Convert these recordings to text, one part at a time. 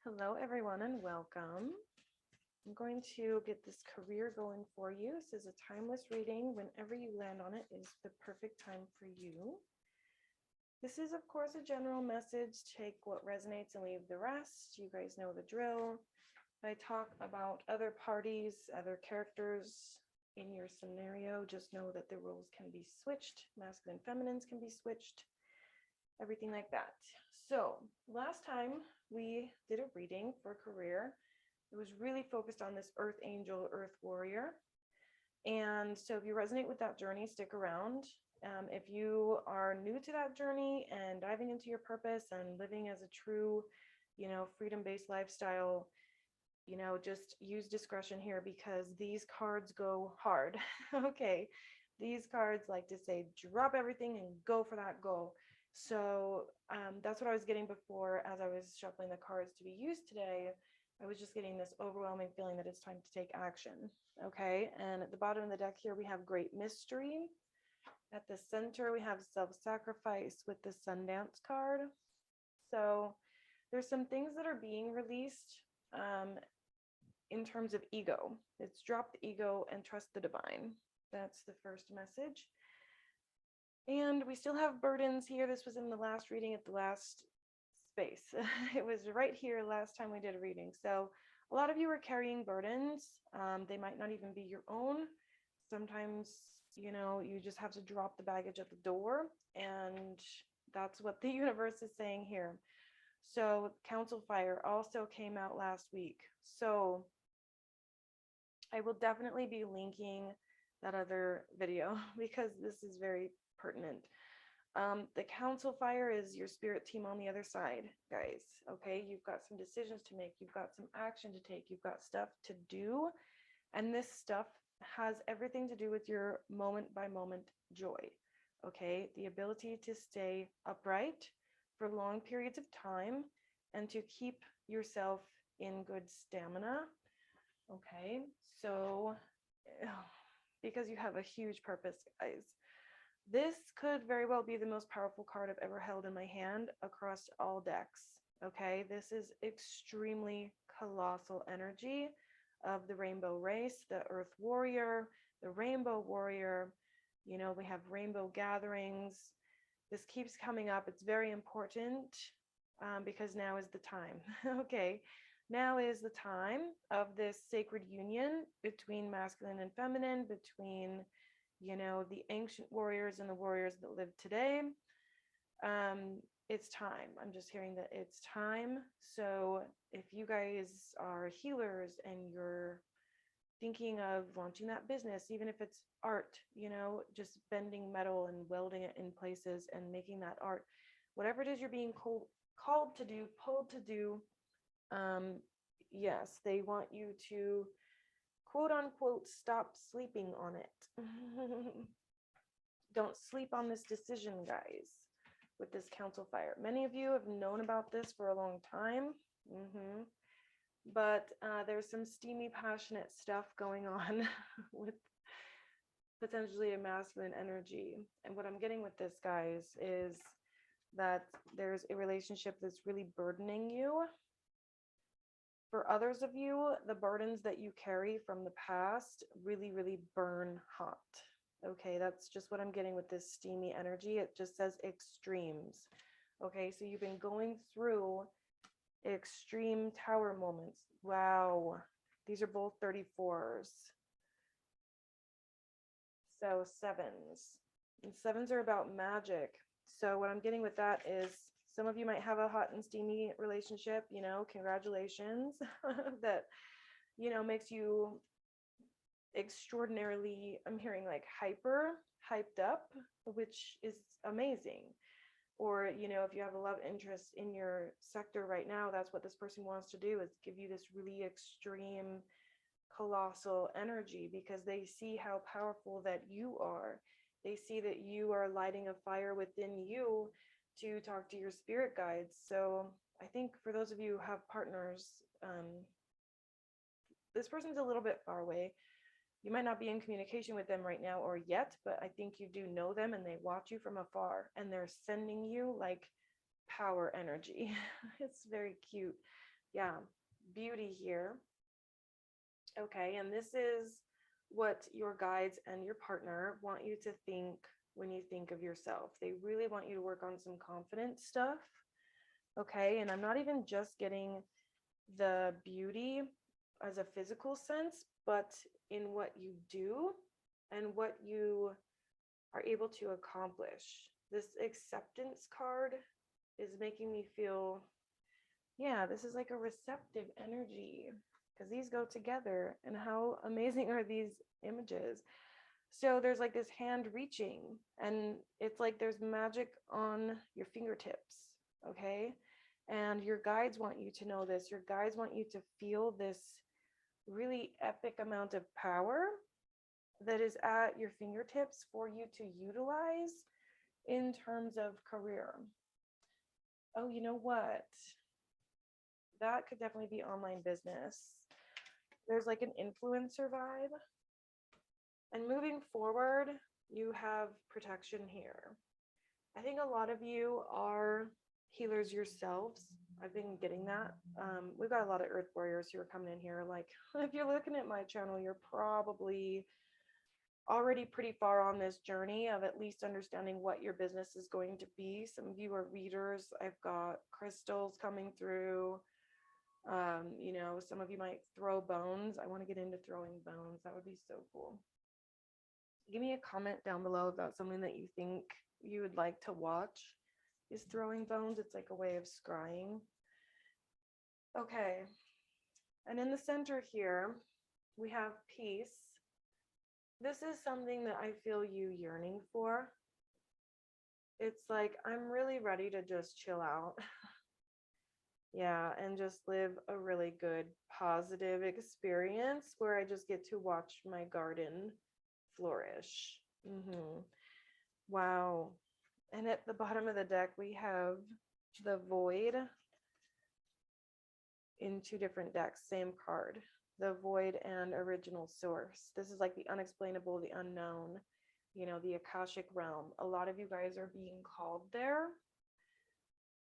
Hello, everyone, and welcome. I'm going to get this career going for you. This is a timeless reading. Whenever you land on it is the perfect time for you. This is, of course, a general message. Take what resonates and leave the rest. You guys know the drill. If I talk about other parties, other characters in your scenario, just know that the roles can be switched. Masculine, feminines can be switched. Everything like that. So last time we did a reading for career. It was really focused on this earth angel, earth warrior. And so if you resonate with that journey, stick around. If you are new to that journey and diving into your purpose and living as a true, freedom-based lifestyle, just use discretion here because these cards go hard. Okay. These cards like to say, drop everything and go for that goal. So that's what I was getting before as I was shuffling the cards to be used today. I was just getting this overwhelming feeling that it's time to take action. Okay. And at the bottom of the deck here, we have great mystery. At the center, we have self-sacrifice with the Sundance card. So there's some things that are being released in terms of ego. It's drop the ego and trust the divine. That's the first message. And we still have burdens here. This was in the last reading at the last space. It was right here last time we did a reading. So a lot of you are carrying burdens. They might not even be your own. Sometimes, you just have to drop the baggage at the door. And that's what the universe is saying here. So Council Fire also came out last week. So I will definitely be linking that other video because this is very pertinent. The Council Fire is your spirit team on the other side, guys. Okay, you've got some decisions to make, you've got some action to take, you've got stuff to do, and this stuff has everything to do with your moment by moment joy. Okay, the ability to stay upright for long periods of time and to keep yourself in good stamina. Okay, so because you have a huge purpose, guys. This could very well be the most powerful card I've ever held in my hand across all decks. Okay, this is extremely colossal energy of the rainbow race, the earth warrior, the rainbow warrior. We have rainbow gatherings. This keeps coming up. It's very important because now is the time. Okay, now is the time of this sacred union between masculine and feminine, between the ancient warriors and the warriors that live today. It's time. I'm just hearing that it's time. So if you guys are healers and you're thinking of launching that business, even if it's art, just bending metal and welding it in places and making that art, whatever it is you're being called to do, pulled to do, yes, they want you to quote unquote stop sleeping on it. Don't sleep on this decision, guys, with this Council Fire. Many of you have known about this for a long time, but there's some steamy, passionate stuff going on with potentially a masculine energy. And what I'm getting with this, guys, is that there's a relationship that's really burdening you. For others of you, the burdens that you carry from the past really, really burn hot. Okay, that's just what I'm getting with this steamy energy. It just says extremes. Okay, so you've been going through extreme tower moments. Wow, these are both 34s. So sevens. And sevens are about magic. So what I'm getting with that is some of you might have a hot and steamy relationship, congratulations. That, makes you extraordinarily, I'm hearing like hyped up, which is amazing. Or, if you have a love interest in your sector right now, that's what this person wants to do, is give you this really extreme, colossal energy because they see how powerful that you are. They see that you are lighting a fire within you to talk to your spirit guides. So I think for those of you who have partners, this person's a little bit far away. You might not be in communication with them right now or yet, but I think you do know them and they watch you from afar and they're sending you like power energy. It's very cute. Yeah, beauty here. Okay, and this is what your guides and your partner want you to think when you think of yourself. They really want you to work on some confidence stuff. Okay, and I'm not even just getting the beauty as a physical sense, but in what you do and what you are able to accomplish. This acceptance card is making me feel, yeah, this is like a receptive energy because these go together. And how amazing are these images? So there's like this hand reaching, and it's like there's magic on your fingertips, okay? And your guides want you to know this. Your guides want you to feel this really epic amount of power that is at your fingertips for you to utilize in terms of career. Oh, you know what? That could definitely be online business. There's like an influencer vibe. And moving forward, you have protection here. I think a lot of you are healers yourselves. I've been getting that. We've got a lot of earth warriors who are coming in here. Like, if you're looking at my channel, you're probably already pretty far on this journey of at least understanding what your business is going to be. Some of you are readers. I've got crystals coming through. Some of you might throw bones. I want to get into throwing bones. That would be so cool. Give me a comment down below about something that you think you would like to watch. Is throwing bones. It's like a way of scrying. Okay. And in the center here, we have peace. This is something that I feel you yearning for. It's like, I'm really ready to just chill out. Yeah, and just live a really good, positive experience where I just get to watch my garden flourish. Wow. And at the bottom of the deck, we have the void in two different decks, same card, the void and original source. This is like the unexplainable, the unknown, the Akashic realm. A lot of you guys are being called there.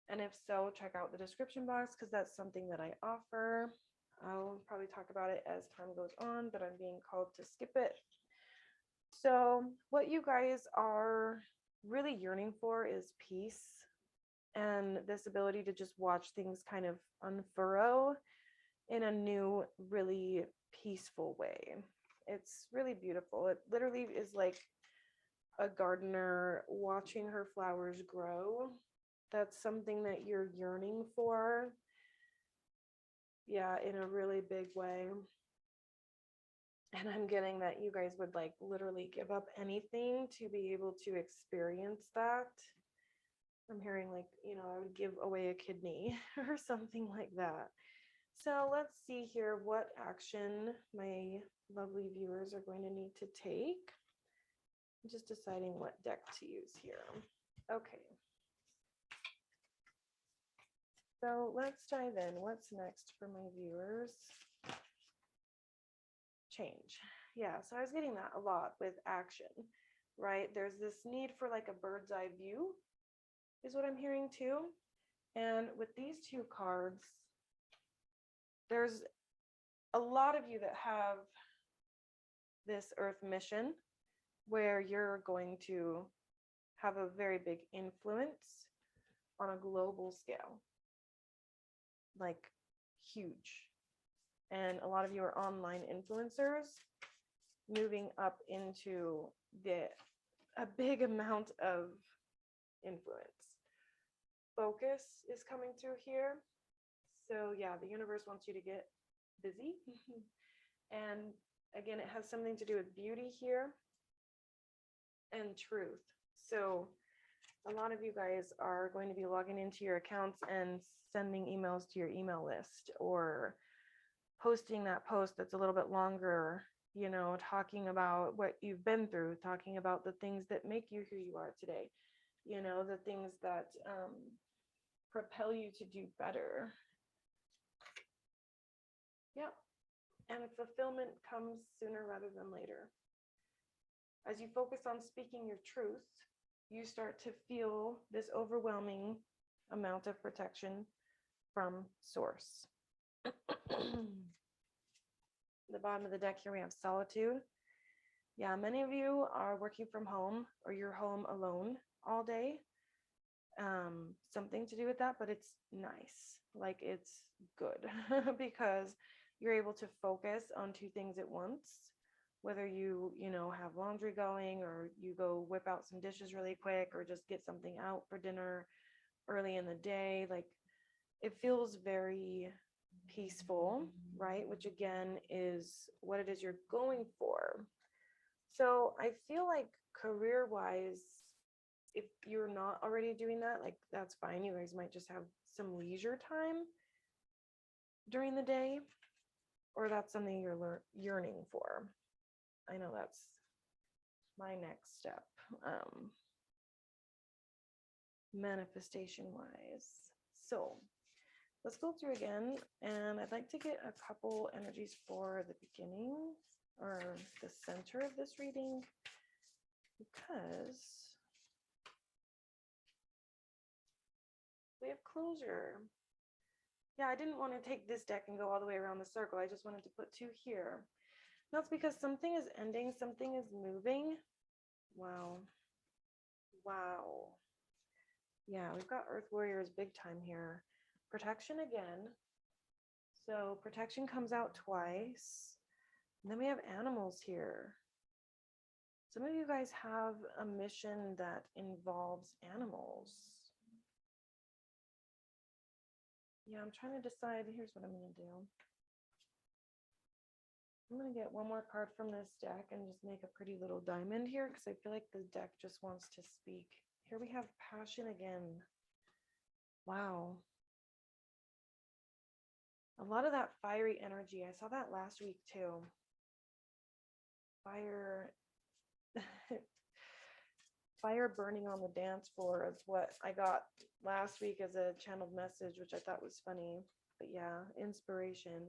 And if so, check out the description box because that's something that I offer. I'll probably talk about it as time goes on, but I'm being called to skip it. So what you guys are really yearning for is peace and this ability to just watch things kind of unfurrow in a new, really peaceful way. It's really beautiful. It literally is like a gardener watching her flowers grow. That's something that you're yearning for. Yeah, in a really big way. And I'm getting that you guys would like literally give up anything to be able to experience that. I'm hearing like, I would give away a kidney or something like that. So let's see here what action my lovely viewers are going to need to take. I'm just deciding what deck to use here. Okay. So let's dive in. What's next for my viewers? Change. Yeah, so I was getting that a lot with action, right? There's this need for like a bird's eye view is what I'm hearing too. And with these two cards, there's a lot of you that have this earth mission where you're going to have a very big influence on a global scale, like huge. And a lot of you are online influencers moving up into a big amount of influence. Focus is coming through here. So yeah, the universe wants you to get busy. And again, it has something to do with beauty here and truth. So a lot of you guys are going to be logging into your accounts and sending emails to your email list, or posting that post that's a little bit longer, talking about what you've been through, talking about the things that make you who you are today, the things that propel you to do better. Yeah. And fulfillment comes sooner rather than later. As you focus on speaking your truth, you start to feel this overwhelming amount of protection from source. The bottom of the deck here, we have solitude. Yeah, many of you are working from home or you're home alone all day. Something to do with that, but it's nice. Like it's good because you're able to focus on two things at once. Whether you have laundry going or you go whip out some dishes really quick or just get something out for dinner early in the day, like it feels very peaceful, right? Which again is what it is you're going for. So I feel like career wise, if you're not already doing that, like that's fine. You guys might just have some leisure time during the day, or that's something you're yearning for. I know that's my next step, manifestation wise. So let's go through again, and I'd like to get a couple energies for the beginning or the center of this reading because we have closure. Yeah, I didn't want to take this deck and go all the way around the circle. I just wanted to put two here. That's because something is ending, something is moving. Wow. Wow. Yeah, we've got Earth Warriors big time here. Protection again. So protection comes out twice. And then we have animals here. Some of you guys have a mission that involves animals. Yeah, I'm trying to decide. Here's what I'm going to do. I'm going to get one more card from this deck and just make a pretty little diamond here because I feel like the deck just wants to speak. Here we have passion again. Wow. A lot of that fiery energy. I saw that last week too. Fire. Fire burning on the dance floor is what I got last week as a channeled message, which I thought was funny. But yeah, inspiration.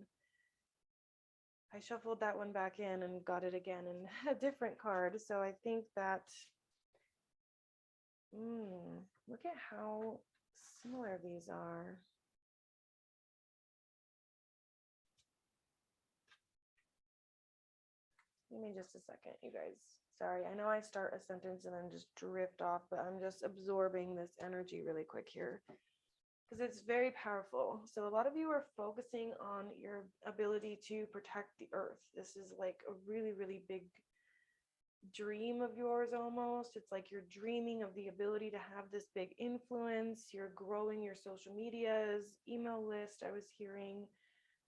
I shuffled that one back in and got it again in a different card. So I think that, look at how similar these are. Give me just a second, you guys. Sorry, I know I start a sentence and then just drift off, but I'm just absorbing this energy really quick here because it's very powerful. So a lot of you are focusing on your ability to protect the earth. This is like a really, really big dream of yours almost. It's like you're dreaming of the ability to have this big influence. You're growing your social medias, email list. I was hearing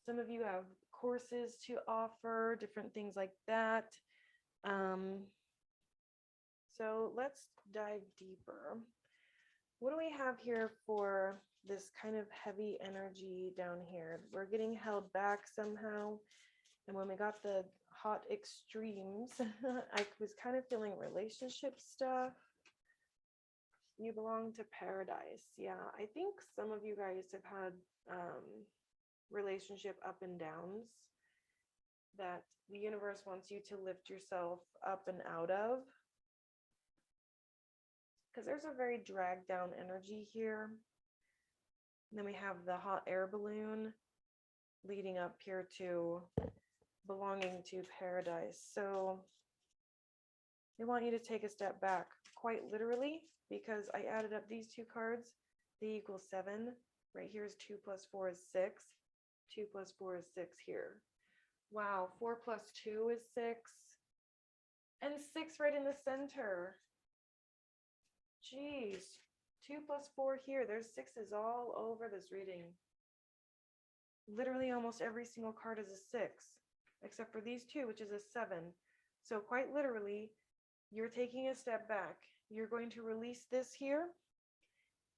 some of you have courses to offer, different things like that. So let's dive deeper. What do we have here for this kind of heavy energy down here? We're getting held back somehow. And when we got the hot extremes, I was kind of feeling relationship stuff. You belong to paradise. Yeah, I think some of you guys have had relationship up and downs that the universe wants you to lift yourself up and out of. Because there's a very dragged down energy here. And then we have the hot air balloon leading up here to belonging to paradise. So they want you to take a step back, quite literally, because I added up these two cards. They equal 7. Right here is 2 plus 4 is 6. 2 plus 4 is 6 here. Wow, 4 plus 2 is 6. And 6 right in the center. Jeez, 2 plus 4 here. There's 6s all over this reading. Literally almost every single card is a 6, except for these two, which is a 7. So quite literally, you're taking a step back. You're going to release this here,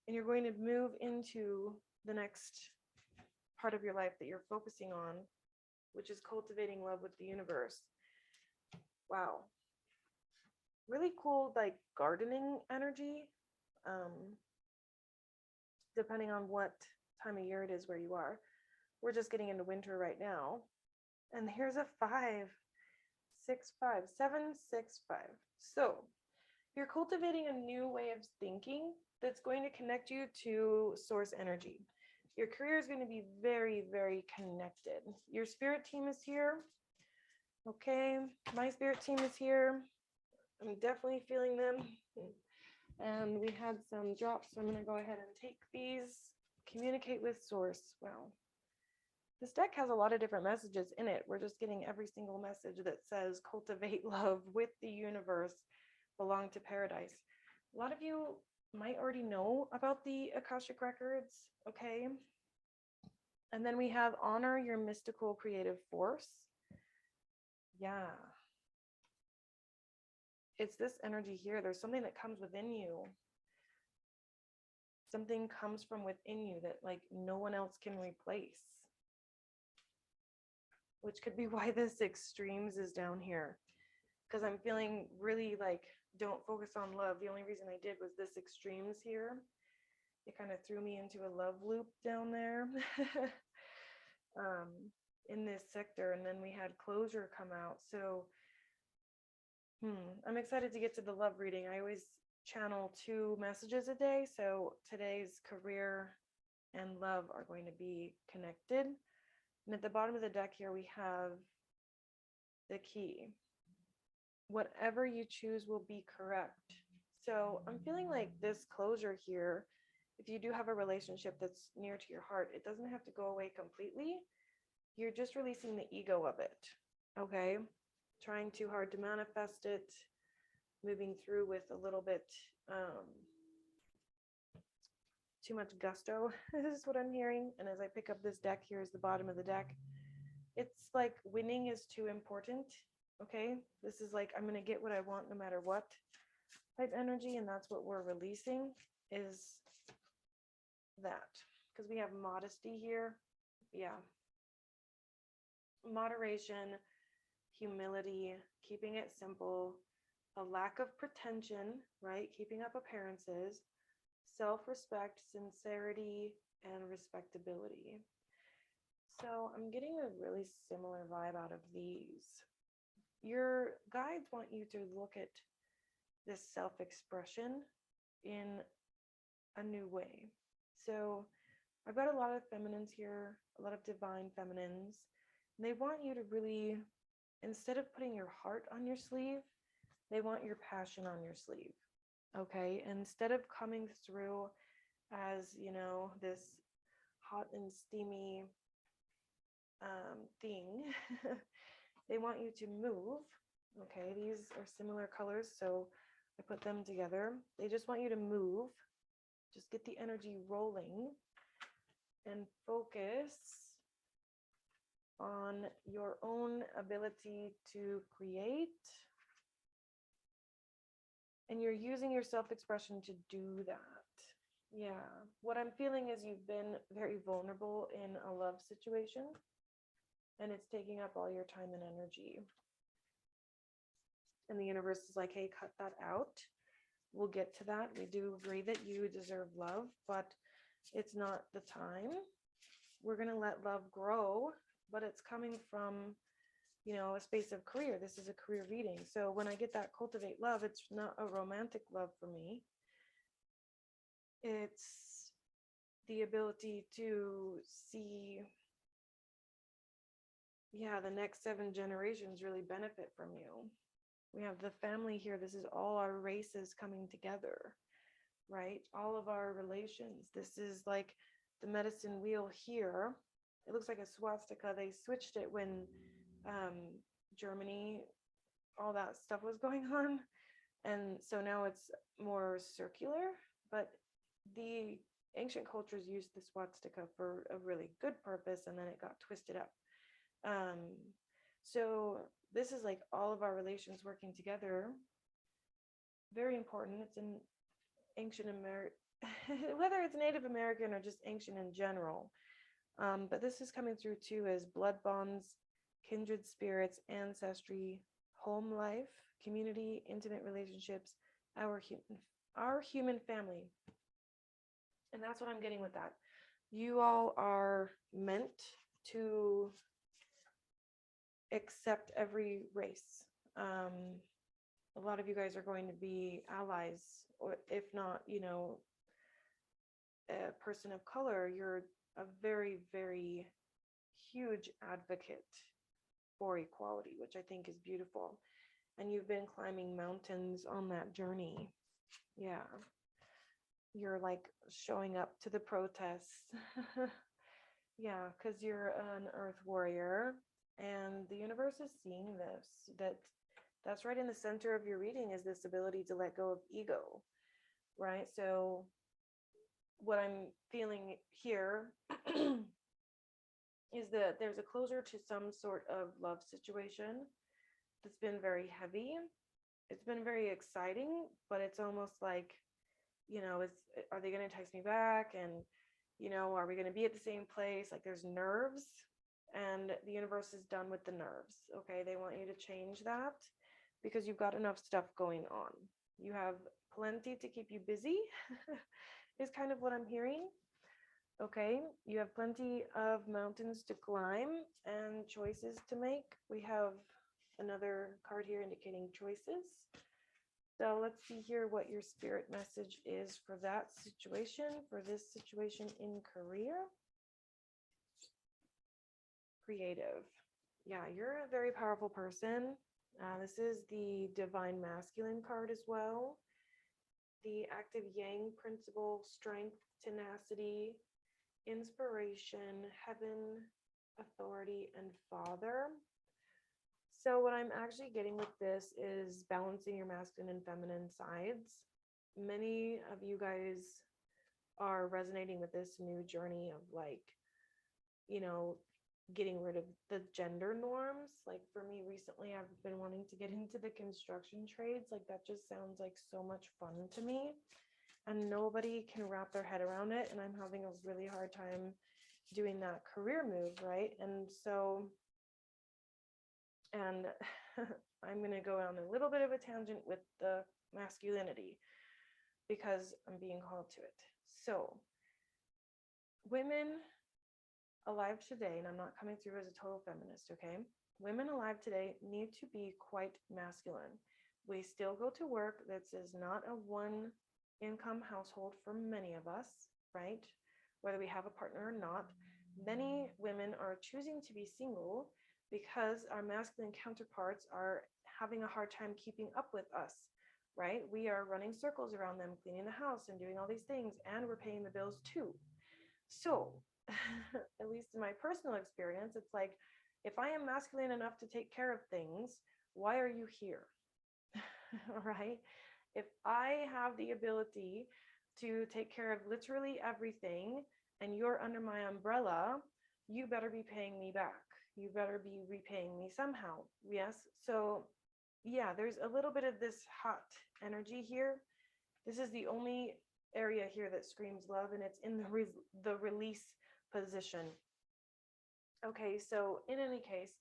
and you're going to move into the next part of your life that you're focusing on, which is cultivating love with the universe. Wow. Really cool, like gardening energy, depending on what time of year it is where you are. We're just getting into winter right now. And here's a 5, 6, 5, 7, 6, 5. So you're cultivating a new way of thinking that's going to connect you to source energy. Your career is going to be very, very connected. Your spirit team is here. Okay, my spirit team is here. I'm definitely feeling them. And we had some drops, so I'm going to go ahead and take these. Communicate with source. Wow. This deck has a lot of different messages in it. We're just getting every single message that says cultivate love with the universe, belong to paradise. A lot of you might already know about the Akashic records, okay? And then we have honor your mystical creative force. Yeah. It's this energy here. There's something that comes within you. Something comes from within you that like no one else can replace. Which could be why this extremes is down here. Because I'm feeling really like, don't focus on love. The only reason I did was this extremes here. It kind of threw me into a love loop down there in this sector. And then we had closure come out. So I'm excited to get to the love reading. I always channel 2 messages a day. So today's career and love are going to be connected. And at the bottom of the deck here, we have the key. Whatever you choose will be correct. So I'm feeling like this closure here, if you do have a relationship that's near to your heart, it doesn't have to go away completely. You're just releasing the ego of it. Okay? Trying too hard to manifest it, moving through with a little bit too much gusto. This is what I'm hearing. And as I pick up this deck, here's the bottom of the deck. It's like winning is too important. Okay, this is like I'm gonna get what I want no matter what type energy, and that's what we're releasing is that, because we have modesty here. Yeah, moderation, humility, keeping it simple, a lack of pretension, right? Keeping up appearances, self-respect, sincerity, and respectability. So I'm getting a really similar vibe out of these. Your guides want you to look at this self-expression in a new way. So I've got a lot of feminines here, a lot of divine feminines, and they want you to really, instead of putting your heart on your sleeve, they want your passion on your sleeve. Okay, and instead of coming through as, you know, this hot and steamy thing, they want you to move. Okay, these are similar colors, so I put them together. They just want you to move, just get the energy rolling and focus on your own ability to create. And you're using your self-expression to do that. Yeah, what I'm feeling is you've been very vulnerable in a love situation, and it's taking up all your time and energy. And the universe is like, hey, cut that out. We'll get to that. We do agree that you deserve love, but it's not the time. We're going to let love grow, but it's coming from, you know, a space of career. This is a career reading. So when I get that cultivate love, it's not a romantic love for me. It's the ability to see, yeah, the next 7 generations really benefit from you. We have the family here. This is all our races coming together, right? All of our relations. This is like the medicine wheel here. It looks like a swastika. They switched it when Germany, all that stuff was going on. And so now it's more circular, but the ancient cultures used the swastika for a really good purpose, and then it got twisted up. So this is like all of our relations working together. Very important. It's an ancient American, whether it's Native American or just ancient in general. But this is coming through too as blood bonds, kindred spirits, ancestry, home life, community, intimate relationships, our human family. And that's what I'm getting with that. You all are meant to accept every race. A lot of you guys are going to be allies, or if not, you know, a person of color, you're a very, very huge advocate for equality, which I think is beautiful. And you've been climbing mountains on that journey. Yeah. You're like showing up to the protests. Yeah, because you're an earth warrior and the universe is seeing this, that's right in the center of your reading is this ability to let go of ego, right? So what I'm feeling here is that there's a closure to some sort of love situation that's been very heavy. It's been very exciting, but it's almost like, are they going to text me back? And, are we going to be at the same place? Like there's nerves, and the universe is done with the nerves. Okay. They want you to change that because you've got enough stuff going on. You have plenty to keep you busy, is kind of what I'm hearing. Okay, you have plenty of mountains to climb and choices to make. We have another card here indicating choices. So let's see here what your spirit message is for that situation, for this situation in career. Creative. Yeah, you're a very powerful person. This is the divine masculine card as well. The active yang principle, strength, tenacity, inspiration, heaven, authority, and father. So what I'm actually getting with this is balancing your masculine and feminine sides. Many of you guys are resonating with this new journey of like, getting rid of the gender norms. Like for me recently, I've been wanting to get into the construction trades. Like that just sounds like so much fun to me. And nobody can wrap their head around it. And I'm having a really hard time doing that career move, right? And I'm going to go on a little bit of a tangent with the masculinity because I'm being called to it. So women alive today, and I'm not coming through as a total feminist, okay? Women alive today need to be quite masculine. We still go to work. This is not a one income household for many of us, right? Whether we have a partner or not. Many women are choosing to be single because our masculine counterparts are having a hard time keeping up with us, right? We are running circles around them, cleaning the house and doing all these things, and we're paying the bills too. So, at least in my personal experience, it's like, if I am masculine enough to take care of things, why are you here? Right? If I have the ability to take care of literally everything and you're under my umbrella, you better be paying me back. You better be repaying me somehow. Yes. So yeah, there's a little bit of this hot energy here. This is the only area here that screams love, and it's in the release position. Okay, so in any case,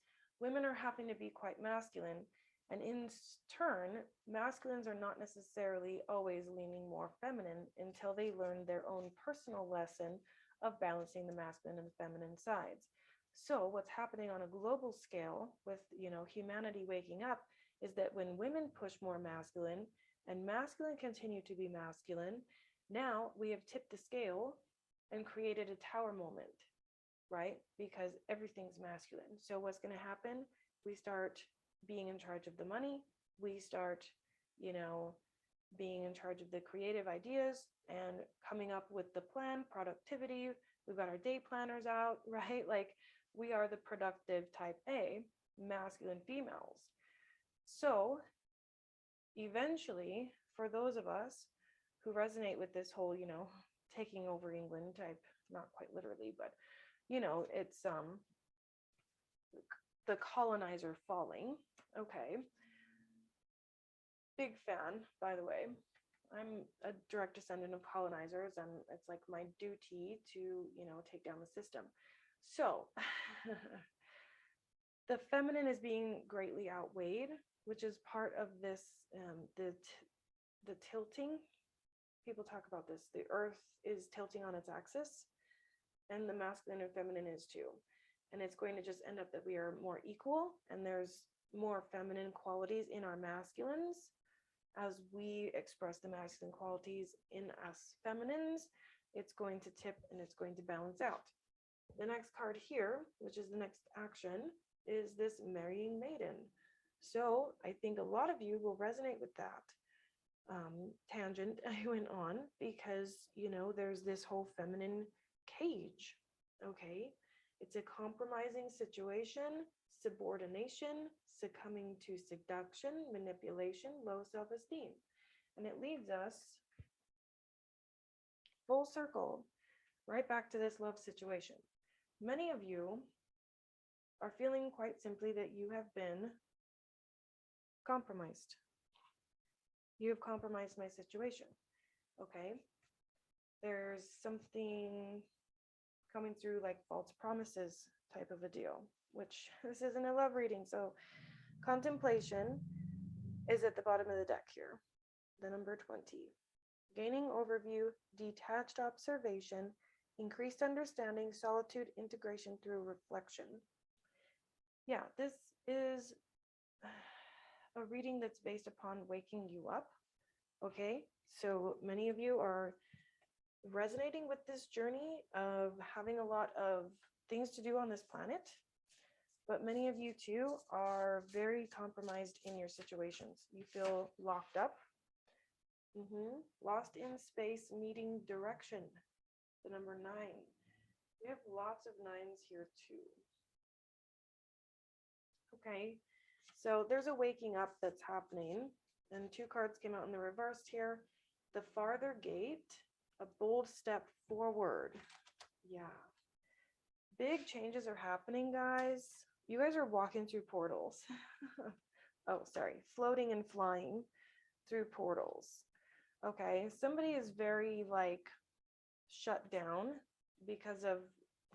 women are having to be quite masculine, and in turn, masculines are not necessarily always leaning more feminine until they learn their own personal lesson of balancing the masculine and the feminine sides. So what's happening on a global scale with, humanity waking up is that when women push more masculine and masculine continue to be masculine, now we have tipped the scale and created a tower moment, right? Because everything's masculine. So what's going to happen? We start being in charge of the money. We start, being in charge of the creative ideas and coming up with the plan, productivity. We've got our day planners out, right? Like we are the productive type A, masculine females. So eventually, for those of us who resonate with this whole, taking over England type, not quite literally, but, it's the colonizer falling. Okay. Big fan, by the way. I'm a direct descendant of colonizers, and it's like my duty to, take down the system. So the feminine is being greatly outweighed, which is part of this, the tilting. People talk about this. The earth is tilting on its axis, and the masculine and feminine is too. And it's going to just end up that we are more equal, and there's more feminine qualities in our masculines as we express the masculine qualities in us feminines. it's going to tip and it's going to balance out. The next card here, which is the next action, is this marrying maiden. So I think a lot of you will resonate with that tangent I went on because, there's this whole feminine cage. Okay. It's a compromising situation, subordination, succumbing to seduction, manipulation, low self-esteem. And it leads us full circle right back to this love situation. Many of you are feeling quite simply that you have been compromised. You have compromised my situation. Okay. There's something coming through like false promises type of a deal, which this isn't a love reading. So contemplation is at the bottom of the deck here, the number 20. Gaining overview, detached observation, increased understanding, solitude, integration through reflection. Yeah, this is a reading that's based upon waking you up. Okay, so many of you are resonating with this journey of having a lot of things to do on this planet, but many of you too are very compromised in your situations. You feel locked up, lost in space, needing direction. The number 9. We have lots of 9s here too. Okay, so there's a waking up that's happening, and 2 cards came out in the reverse here. The farther gate, a bold step forward. Yeah. Big changes are happening, guys. You guys are walking through portals. Oh, sorry. Floating and flying through portals. Okay. Somebody is very shut down because of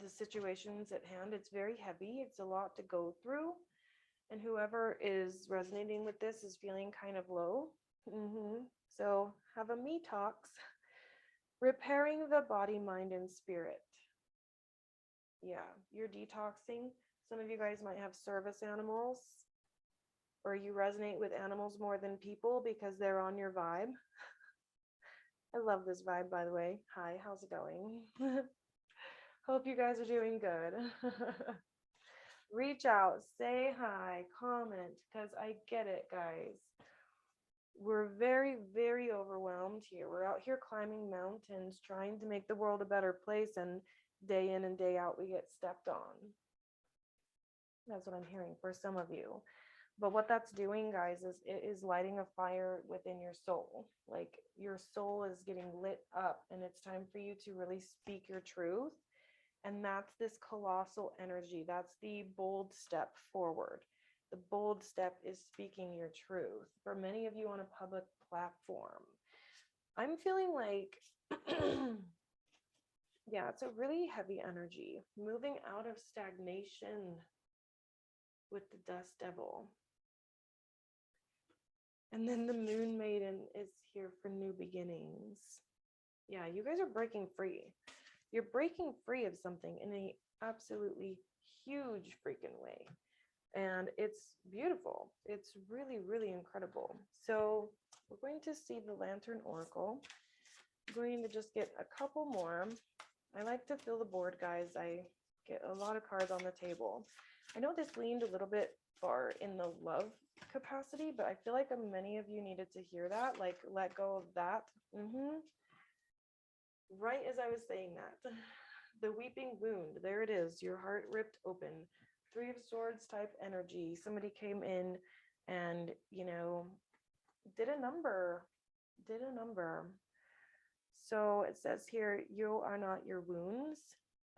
the situations at hand. It's very heavy. It's a lot to go through. And whoever is resonating with this is feeling kind of low. So have a me talks. Repairing the body, mind, and spirit. Yeah, you're detoxing. Some of you guys might have service animals, or you resonate with animals more than people because they're on your vibe. I love this vibe, by the way. Hi, how's it going? Hope you guys are doing good. Reach out, say hi, comment, because I get it, guys. We're very, very overwhelmed here. We're out here climbing mountains, trying to make the world a better place, and day in and day out, we get stepped on. That's what I'm hearing for some of you. But what that's doing, guys, is it is lighting a fire within your soul. Like your soul is getting lit up, and it's time for you to really speak your truth. And that's this colossal energy. That's the bold step forward. The bold step is speaking your truth. For many of you on a public platform, I'm feeling like, yeah, it's a really heavy energy. Moving out of stagnation with the dust devil. And then the moon maiden is here for new beginnings. Yeah, you guys are breaking free. You're breaking free of something in a absolutely huge freaking way. And it's beautiful. It's really, really incredible. So we're going to see the Lantern Oracle. I'm going to just get a couple more. I like to fill the board, guys. I get a lot of cards on the table. I know this leaned a little bit far in the love capacity, but I feel like many of you needed to hear that, like let go of that. Right as I was saying that, the weeping wound, there it is, your heart ripped open. 3 of Swords type energy. Somebody came in and, did a number. So it says here, you are not your wounds.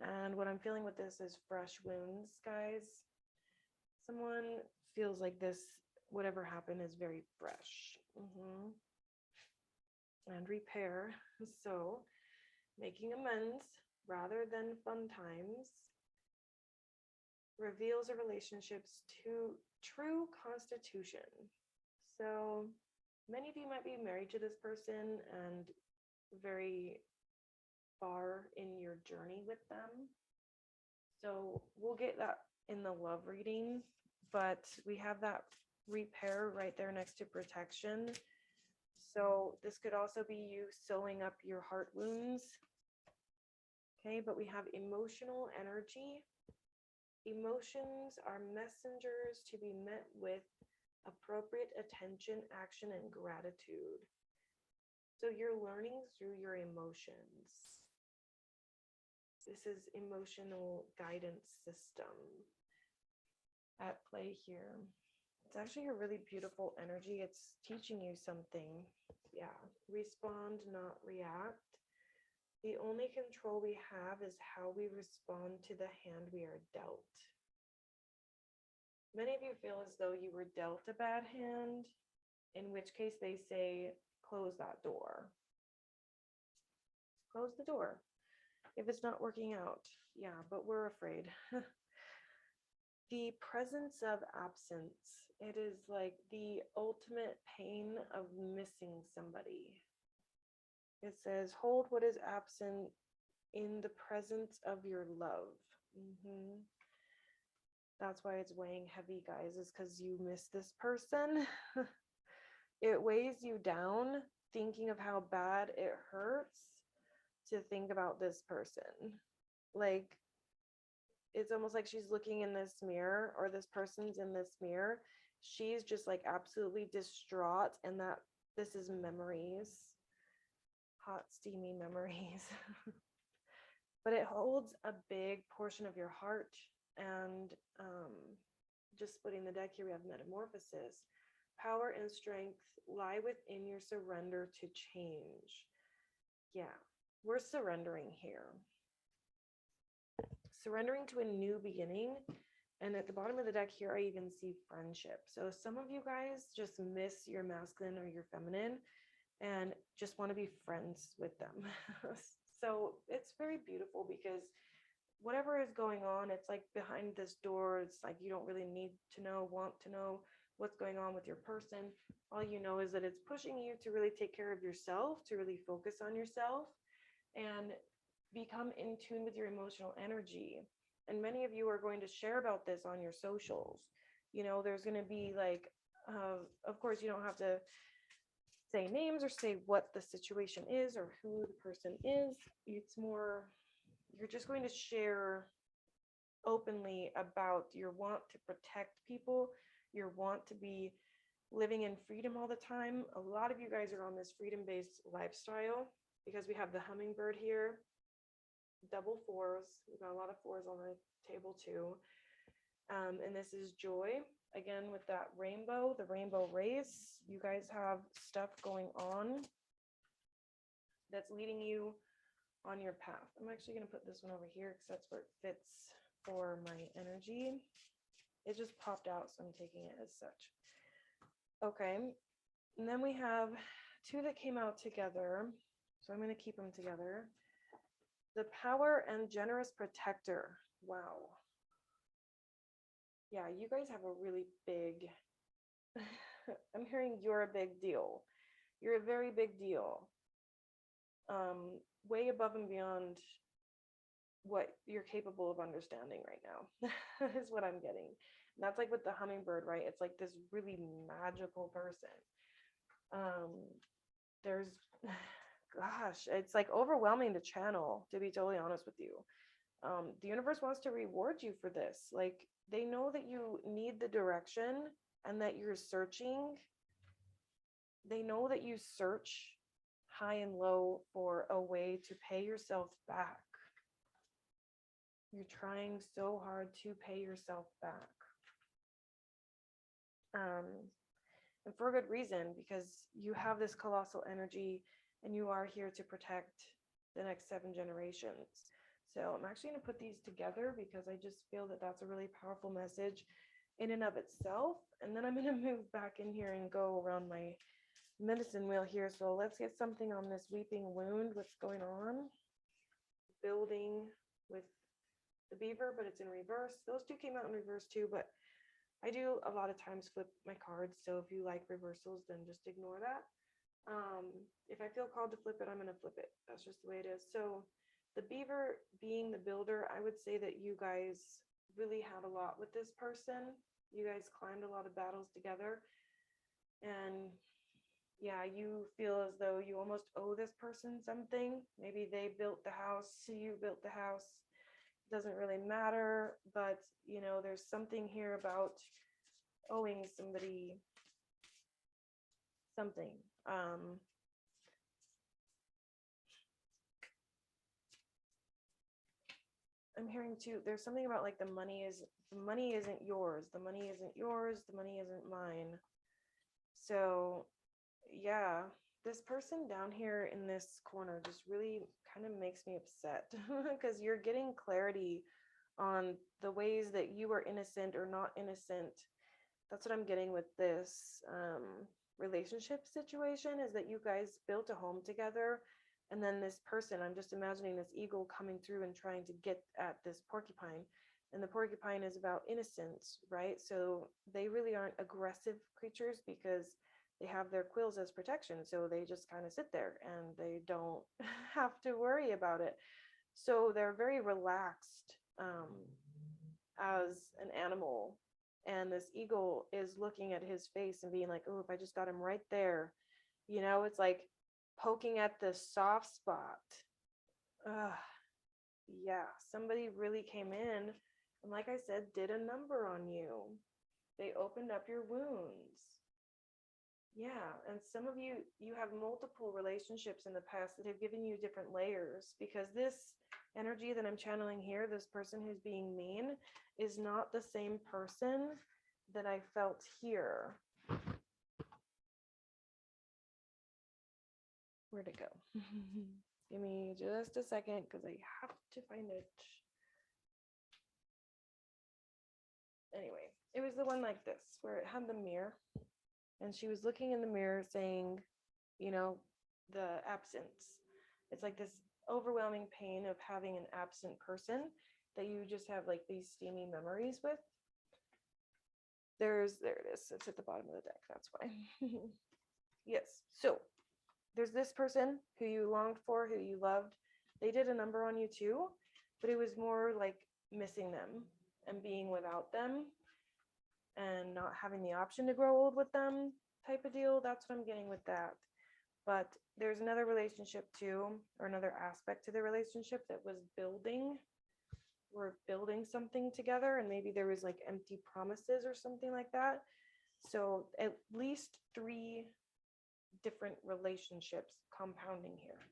And what I'm feeling with this is fresh wounds, guys. Someone feels like this, whatever happened is very fresh. And repair. So making amends rather than fun times reveals a relationship's true constitution. So many of you might be married to this person and very far in your journey with them. So we'll get that in the love reading, but we have that repair right there next to protection. So this could also be you sewing up your heart wounds Okay, but we have emotional energy. Emotions are messengers to be met with appropriate attention, action, and gratitude. So you're learning through your emotions. This is emotional guidance system at play here. It's actually a really beautiful energy. It's teaching you something. Yeah, respond, not react. The only control we have is how we respond to the hand we are dealt. Many of you feel as though you were dealt a bad hand, in which case they say, close that door. Close the door if it's not working out. Yeah, but we're afraid. The presence of absence. It is like the ultimate pain of missing somebody. It says, hold what is absent in the presence of your love. That's why it's weighing heavy, guys, is because you miss this person. It weighs you down thinking of how bad it hurts to think about this person. Like, it's almost like she's looking in this mirror, or this person's in this mirror. She's just like absolutely distraught, and that this is memories, hot, steamy memories. But it holds a big portion of your heart. And just splitting the deck here, we have metamorphosis. Power and strength lie within your surrender to change. Yeah, we're surrendering here. Surrendering to a new beginning. And at the bottom of the deck here, I even see friendship. So some of you guys just miss your masculine or your feminine and just want to be friends with them. So it's very beautiful, because whatever is going on, it's like behind this door. It's like you don't really need to know, want to know what's going on with your person. All you know is that it's pushing you to really take care of yourself, to really focus on yourself and become in tune with your emotional energy. And many of you are going to share about this on your socials. You know, there's going to be like, of course, you don't have to say names or say what the situation is or who the person is. It's more, you're just going to share openly about your want to protect people, your want to be living in freedom all the time. A lot of you guys are on this freedom-based lifestyle, because we have the hummingbird here, double fours. We've got a lot of fours on the table too. And this is joy. Again, with that rainbow, the rainbow race, you guys have stuff going on that's leading you on your path. I'm actually going to put this one over here because that's where it fits for my energy. It just popped out, so I'm taking it as such. Okay, and then we have two that came out together, so I'm going to keep them together. The power and generous protector. Wow. Yeah, you guys have a really big, I'm hearing you're a big deal. You're a very big deal. Way above and beyond what you're capable of understanding right now is what I'm getting. And that's like with the hummingbird, right? It's like this really magical person. There's, gosh, it's like overwhelming to channel, to be totally honest with you. The universe wants to reward you for this. Like, they know that you need the direction and that you're searching. They know that you search high and low for a way to pay yourself back. You're trying so hard to pay yourself back. And for a good reason, because you have this colossal energy and you are here to protect the next 7 generations. So I'm actually going to put these together because I just feel that that's a really powerful message in and of itself. And then I'm going to move back in here and go around my medicine wheel here. So let's get something on this weeping wound. What's going on? Building with the beaver, but it's in reverse. Those two came out in reverse too, but I do a lot of times flip my cards. So if you like reversals, then just ignore that. If I feel called to flip it, I'm going to flip it. That's just the way it is. So the beaver being the builder, I would say that you guys really had a lot with this person. You guys climbed a lot of battles together. And Yeah, you feel as though you almost owe this person something. Maybe they built the house, you built the house. It doesn't really matter, but there's something here about owing somebody something. I'm hearing too, there's something about like the money isn't yours. The money isn't yours. The money isn't mine. So yeah, this person down here in this corner just really kind of makes me upset because you're getting clarity on the ways that you are innocent or not innocent. That's what I'm getting with this relationship situation, is that you guys built a home together, and then this person, I'm just imagining this eagle coming through and trying to get at this porcupine, and the porcupine is about innocence, right? So they really aren't aggressive creatures because they have their quills as protection, so they just kind of sit there and they don't have to worry about it. So they're very relaxed as an animal, and this eagle is looking at his face and being like, oh, if I just got him right there, it's like poking at the soft spot. Ugh. Yeah, somebody really came in and, like I said, did a number on you. They opened up your wounds. Yeah, and some of you have multiple relationships in the past that have given you different layers, because this energy that I'm channeling here, this person who's being mean, is not the same person that I felt here. Where'd it go? Give me just a second because I have to find it. Anyway, it was the one like this where it had the mirror, and she was looking in the mirror saying, the absence. It's like this overwhelming pain of having an absent person that you just have like these steamy memories with. There it is. It's at the bottom of the deck. That's why. Yes. So there's this person who you longed for, who you loved. They did a number on you too, but it was more like missing them and being without them and not having the option to grow old with them type of deal. That's what I'm getting with that. But there's another relationship too, or another aspect to the relationship that was building. We're building something together, and maybe there was like empty promises or something like that. So at least 3 different relationships compounding here,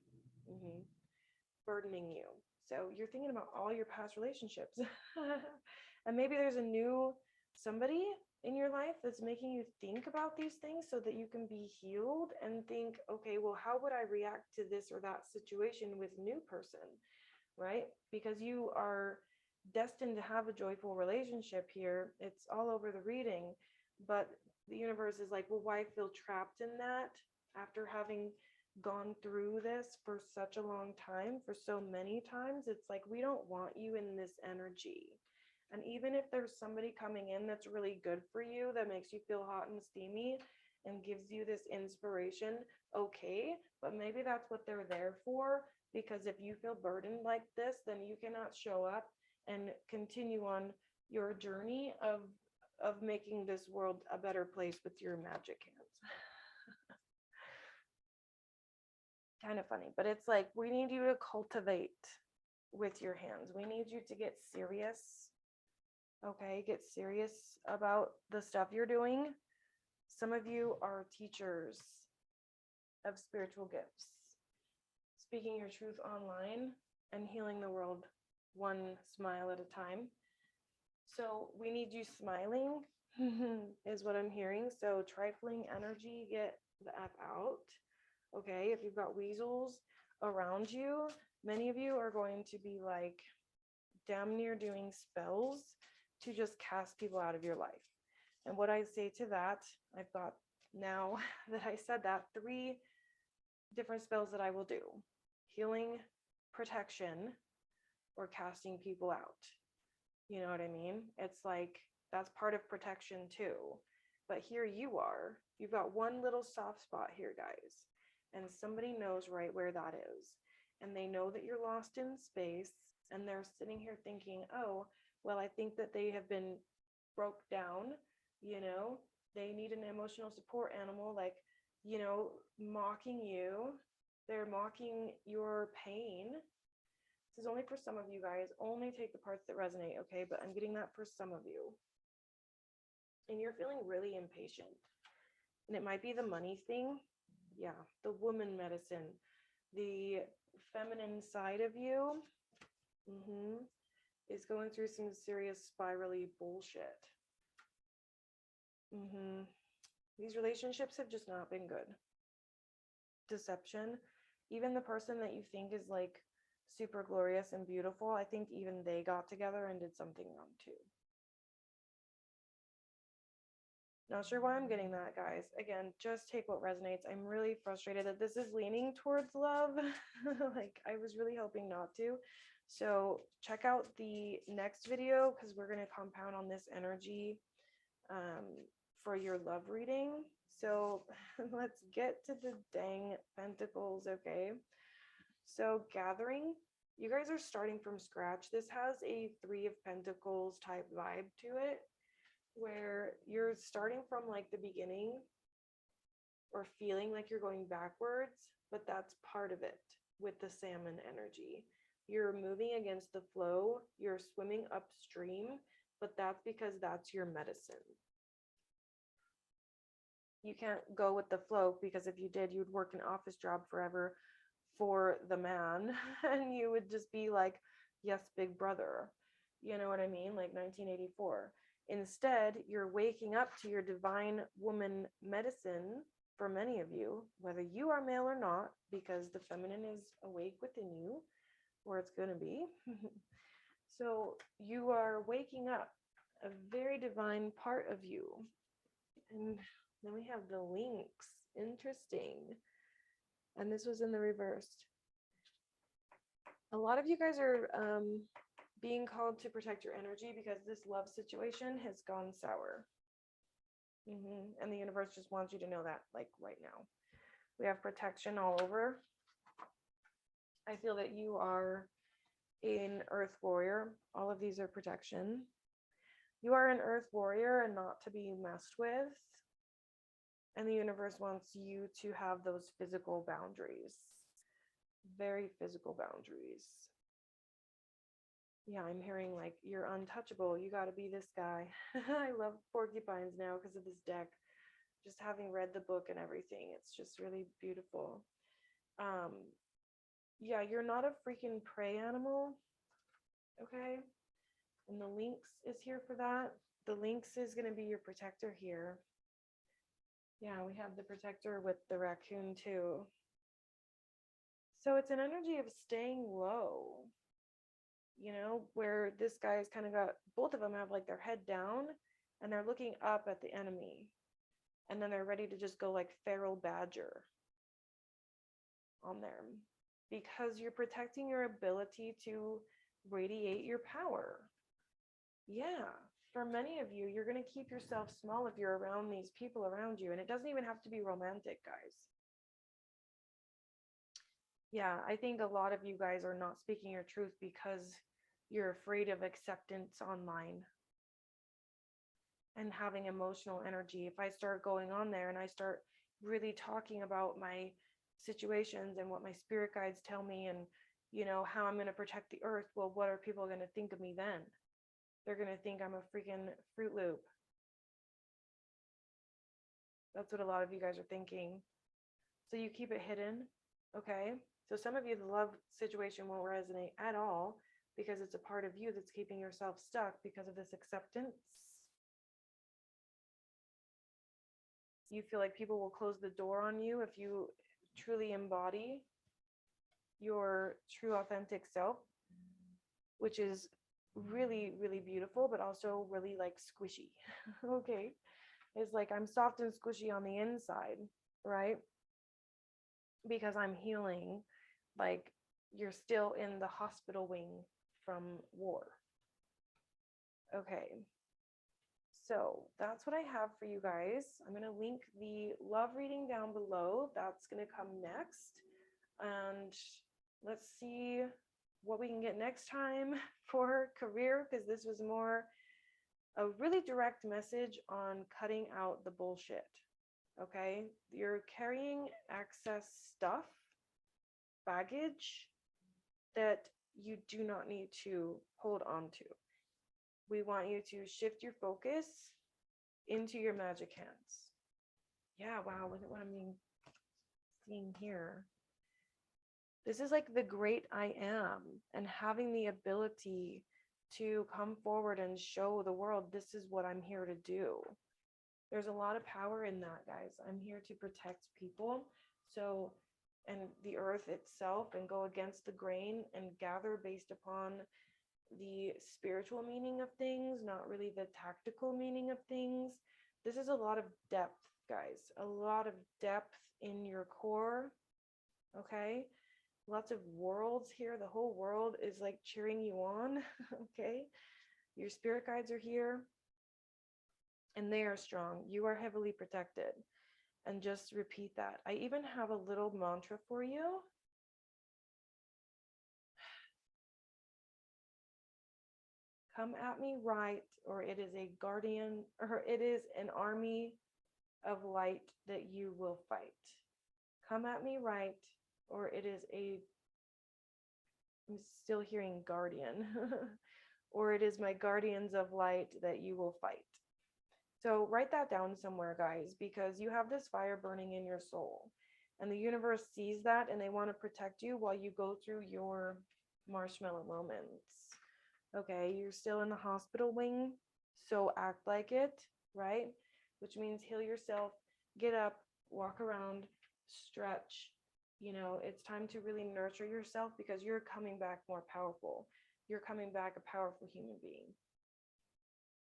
burdening you. So you're thinking about all your past relationships. And maybe there's a new somebody in your life that's making you think about these things so that you can be healed and think, okay, well, how would I react to this or that situation with new person, right? Because you are destined to have a joyful relationship here. It's all over the reading, but the universe is like, well, why feel trapped in that after having gone through this for such a long time, for so many times? It's like, we don't want you in this energy. And even if there's somebody coming in that's really good for you, that makes you feel hot and steamy and gives you this inspiration, okay, but maybe that's what they're there for, because if you feel burdened like this, then you cannot show up and continue on your journey of making this world a better place with your magic hands. Kind of funny, but it's like, we need you to cultivate with your hands. We need you to get serious. Okay, get serious about the stuff you're doing. Some of you are teachers of spiritual gifts, speaking your truth online and healing the world one smile at a time. So we need you smiling is what I'm hearing. So trifling energy, get the F out. Okay, if you've got weasels around you, many of you are going to be like damn near doing spells to just cast people out of your life. And what I say to that, I've got, now that I said that, 3 different spells that I will do: healing, protection, or casting people out. You know what I mean? It's like, that's part of protection too. But here you are, you've got one little soft spot here, guys, and somebody knows right where that is. And they know that you're lost in space, and they're sitting here thinking, oh, well, I think that they have been broke down, they need an emotional support animal, like you know, mocking you. They're mocking your pain. This is only for some of you guys. Only take the parts that resonate, okay? But I'm getting that for some of you. And you're feeling really impatient. And it might be the money thing. Yeah, the woman medicine. The feminine side of you is going through some serious spirally bullshit. These relationships have just not been good. Deception. Even the person that you think is like super glorious and beautiful, I think even they got together and did something wrong too. Not sure why I'm getting that, guys. Again, just take what resonates. I'm really frustrated that this is leaning towards love. Like, I was really hoping not to. So check out the next video because we're going to compound on this energy for your love reading. So let's get to the dang pentacles, okay? So gathering, you guys are starting from scratch. This has a 3 of Pentacles type vibe to it, where you're starting from like the beginning or feeling like you're going backwards, but that's part of it with the salmon energy. You're moving against the flow, you're swimming upstream, but that's because that's your medicine. You can't go with the flow because if you did, you'd work an office job forever for the man and you would just be like, yes, big brother. You know what I mean? Like 1984. Instead, you're waking up to your divine woman medicine for many of you, whether you are male or not, because the feminine is awake within you, or it's going to be. So you are waking up a very divine part of you. And then we have the links. Interesting. And this was in the reversed. A lot of you guys are being called to protect your energy because this love situation has gone sour. And the universe just wants you to know that, like right now. We have protection all over. I feel that you are an earth warrior. All of these are protection. You are an earth warrior and not to be messed with. And the universe wants you to have those physical boundaries. Very physical boundaries. Yeah, I'm hearing like you're untouchable. You got to be this guy. I love porcupines now because of this deck. Just having read the book and everything, it's just really beautiful. Yeah, you're not a freaking prey animal. Okay. And the lynx is here for that. The lynx is going to be your protector here. Yeah, we have the protector with the raccoon too. So it's an energy of staying low, you know, where this guy's kind of got, both of them have like their head down and they're looking up at the enemy. And then they're ready to just go like feral badger on them because you're protecting your ability to radiate your power. Yeah, for many of you, you're going to keep yourself small if you're around these people around you. And it doesn't even have to be romantic, guys. Yeah, I think a lot of you guys are not speaking your truth because you're afraid of acceptance online and having emotional energy. If I start going on there and I start really talking about my situations and what my spirit guides tell me and, you know, how I'm going to protect the earth, well, what are people going to think of me then? They're going to think I'm a freaking Fruit Loop. That's what a lot of you guys are thinking. So you keep it hidden, okay? So some of you, the love situation won't resonate at all because it's a part of you that's keeping yourself stuck because of this acceptance. You feel like people will close the door on you if you truly embody your true authentic self, which is really, really beautiful, but also really like squishy. Okay. It's like I'm soft and squishy on the inside, right? Because I'm healing. Like you're still in the hospital wing from war. Okay. So that's what I have for you guys. I'm going to link the love reading down below. That's going to come next. And let's see what we can get next time for career, because this was more a really direct message on cutting out the bullshit. Okay, you're carrying excess stuff, baggage that you do not need to hold on to. We want you to shift your focus into your magic hands. Yeah, wow, look at what I'm seeing here. This is like the great I am, and having the ability to come forward and show the world this is what I'm here to do. There's a lot of power in that, guys. I'm here to protect people. So, and the earth itself, and go against the grain and gather based upon the spiritual meaning of things, not really the tactical meaning of things. This is a lot of depth, guys. A lot of depth in your core. Okay. Lots of worlds here. The whole world is like cheering you on. Okay. Your spirit guides are here and they are strong. You are heavily protected. And just repeat that. I even have a little mantra for you. Come at me right, or it is a guardian, or it is an army of light that you will fight. Come at me right, or it is a, I'm still hearing guardian, or it is my guardians of light that you will fight. So write that down somewhere, guys, because you have this fire burning in your soul. And the universe sees that and they want to protect you while you go through your marshmallow moments. Okay, you're still in the hospital wing, so act like it, right? Which means heal yourself, get up, walk around, stretch. You know, it's time to really nurture yourself because you're coming back more powerful. You're coming back a powerful human being.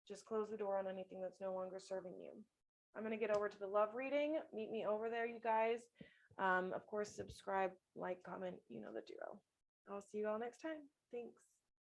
Just close the door on anything that's no longer serving you. I'm going to get over to the love reading. Meet me over there, you guys. Of course, subscribe, like, comment, you know the drill. I'll see you all next time. Thanks.